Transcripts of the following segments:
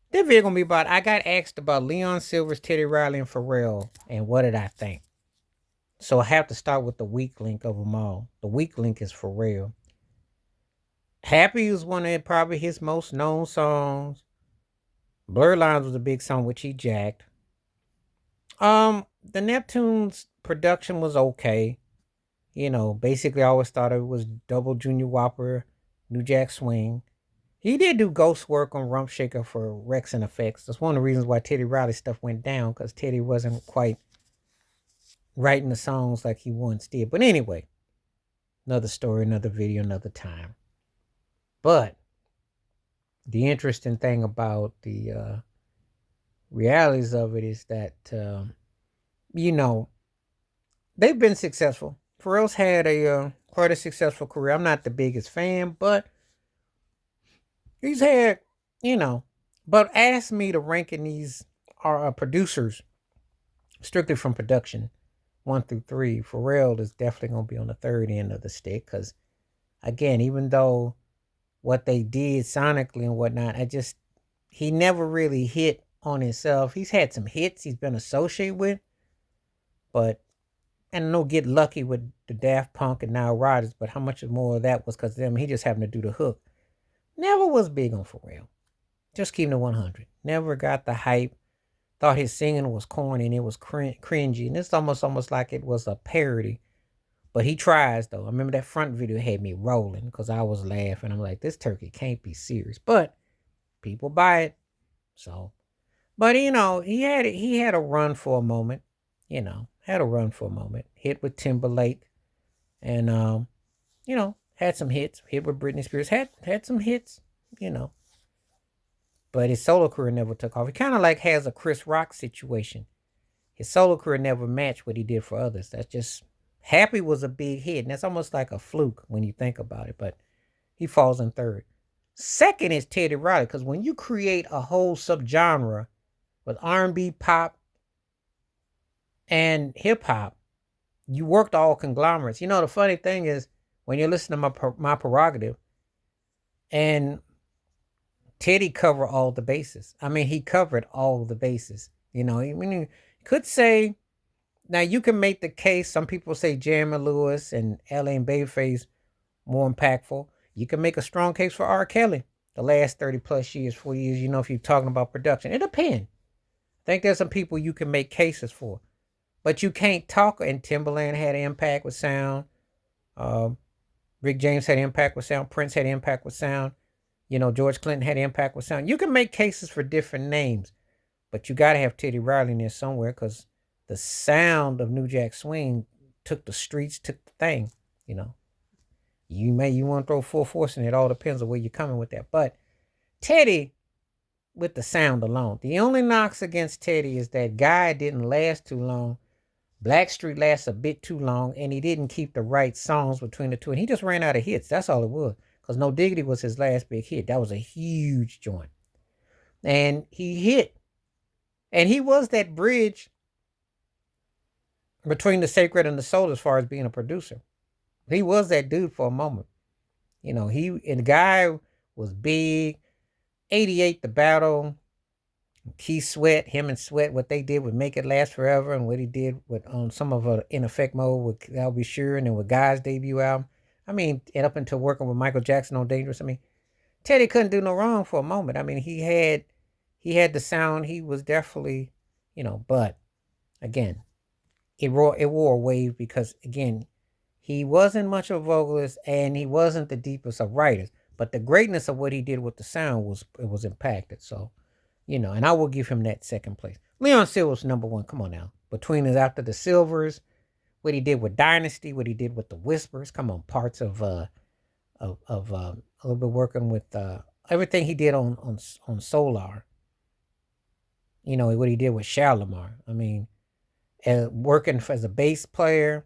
This video gonna be about. I got asked about Leon Sylvers, Teddy Riley, and Pharrell, and what did I think? So I have to start with the weak link of them all. The weak link is Pharrell. Happy was one of probably his most known songs. Blurred Lines was a big song which he jacked. The Neptunes production was okay. You know, basically I always thought it was double Junior Whopper, New Jack Swing. He did do ghost work on Rump Shaker for Rex and Effects. That's one of the reasons why Teddy Riley stuff went down, because Teddy wasn't quite writing the songs like he once did. But anyway, another story, another video, another time. But the interesting thing about the realities of it is that, you know, they've been successful. Pharrell's had a quite a successful career. I'm not the biggest fan, but he's had, you know, but ask me to rank in these are producers strictly from production, 1 through 3. Pharrell is definitely gonna be on the third end of the stick because, again, even though what they did sonically and whatnot, he never really hit on himself. He's had some hits he's been associated with, but and no Get Lucky with the Daft Punk and Nile Rodgers, but how much more of that was because of them? He just happened to do the hook. Never was big on Pharrell. Just keeping it 100. Never got the hype. Thought his singing was corny and it was cringy. And it's almost like it was a parody. But he tries, though. I remember that front video had me rolling because I was laughing. I'm like, this turkey can't be serious. But people buy it. So, but, he had a run for a moment. Had a run for a moment. Hit with Timberlake. And, had some hits. Hit with Britney Spears. Had some hits, you know. But his solo career never took off. He kind of like has a Chris Rock situation. His solo career never matched what he did for others. That's just Happy was a big hit, and that's almost like a fluke when you think about it. But he falls in third. Second is Teddy Riley, because when you create a whole subgenre with R&B, pop, and hip hop, you worked all conglomerates. You know, the funny thing is when you listen to my prerogative, and Teddy covered all the bases. I mean, he covered all the bases. You could say, now you can make the case. Some people say Jeremy Lewis and LA and Babyface more impactful. You can make a strong case for R. Kelly the last 30 plus years, 40 years, if you're talking about production. It depends. I think there's some people you can make cases for. But you can't talk, and Timberland had an impact with sound. Rick James had impact with sound. Prince had impact with sound. George Clinton had impact with sound. You can make cases for different names, but you got to have Teddy Riley in there somewhere because the sound of New Jack Swing took the streets, took the thing. You want to throw full force in it. All depends on where you're coming with that. But Teddy, with the sound alone, the only knocks against Teddy is that guy didn't last too long. Blackstreet lasts a bit too long, and he didn't keep the right songs between the two, and he just ran out of hits. That's all it was. Because No Diggity was his last big hit. That was a huge joint, and he hit, and he was that bridge between the sacred and the soul as far as being a producer. He was that dude for a moment. The guy was big. 88, The Battle, Keith Sweat, him and Sweat, what they did with Make It Last Forever, and what he did with on some of In Effect Mode with I'll Be Sure, and then with Guy's debut album. I mean, and up until working with Michael Jackson on Dangerous. I mean, Teddy couldn't do no wrong for a moment. I mean, he had the sound. He was definitely, but again, it wore a wave because again, he wasn't much of a vocalist and he wasn't the deepest of writers. But the greatness of what he did with the sound was impacted. So, and I will give him that second place. Leon Sylvers number one. Come on now. Between his after the Sylvers, what he did with Dynasty, what he did with the Whispers. Come on, parts of a little bit working with everything he did on Solar. What he did with Shalimar. I mean, working as a bass player,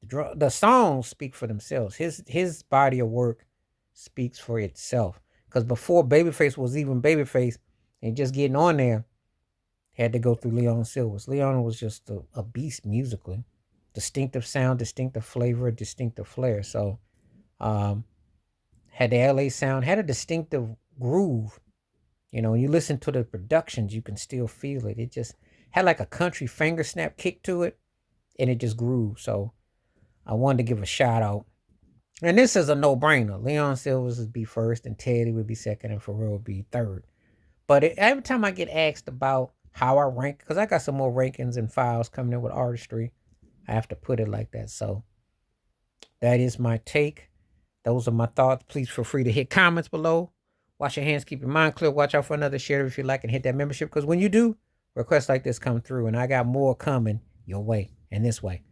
the songs speak for themselves. His body of work speaks for itself. Because before Babyface was even Babyface and just getting on there, had to go through Leon Sylvers. Leon was just a beast musically. Distinctive sound, distinctive flavor, distinctive flair. So, had the LA sound, had a distinctive groove. When you listen to the productions, you can still feel it. It just had like a country finger snap kick to it, and it just grew. So I wanted to give a shout out. And this is a no brainer. Leon Sylvers would be first, and Teddy would be second, and Pharrell would be third. But every time I get asked about how I rank, because I got some more rankings and files coming in with artistry, I have to put it like that. So that is my take. Those are my thoughts. Please feel free to hit comments below. Wash your hands, keep your mind clear. Watch out for another share if you like, and hit that membership, because when you do, requests like this come through, and I got more coming your way and this way.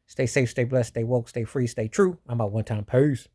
Stay safe, stay blessed, stay woke, stay free, stay true. I'm out one time. Peace.